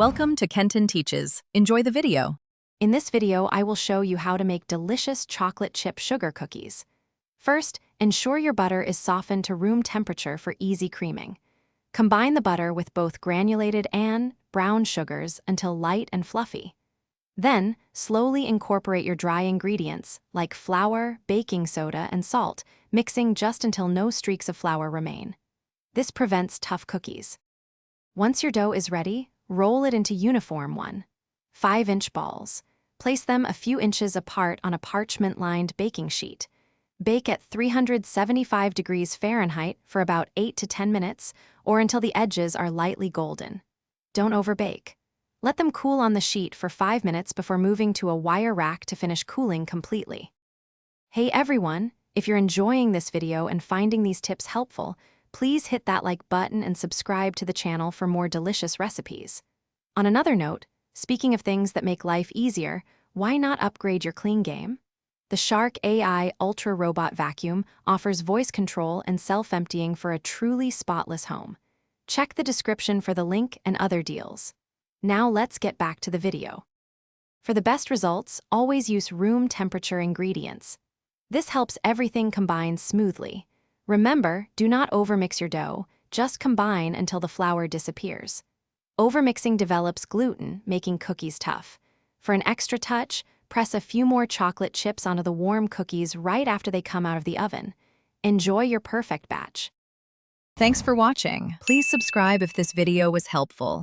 Welcome to Kenton Teaches. Enjoy the video. In this video, I will show you how to make delicious chocolate chip sugar cookies. First, ensure your butter is softened to room temperature for easy creaming. Combine the butter with both granulated and brown sugars until light and fluffy. Then, slowly incorporate your dry ingredients, like flour, baking soda, and salt, mixing just until no streaks of flour remain. This prevents tough cookies. Once your dough is ready, roll it into uniform 5-inch balls. Place them a few inches apart on a parchment-lined baking sheet. Bake at 375 degrees Fahrenheit for about 8 to 10 minutes, or until the edges are lightly golden. Don't overbake. Let them cool on the sheet for 5 minutes before moving to a wire rack to finish cooling completely. Hey everyone, if you're enjoying this video and finding these tips helpful, please hit that like button and subscribe to the channel for more delicious recipes. On another note, speaking of things that make life easier, why not upgrade your clean game? The Shark AI Ultra Robot Vacuum offers voice control and self-emptying for a truly spotless home. Check the description for the link and other deals. Now let's get back to the video. For the best results, always use room temperature ingredients. This helps everything combine smoothly. Remember, do not overmix your dough, just combine until the flour disappears. Overmixing develops gluten, making cookies tough. For an extra touch, press a few more chocolate chips onto the warm cookies right after they come out of the oven. Enjoy your perfect batch. Thanks for watching. Please subscribe if this video was helpful.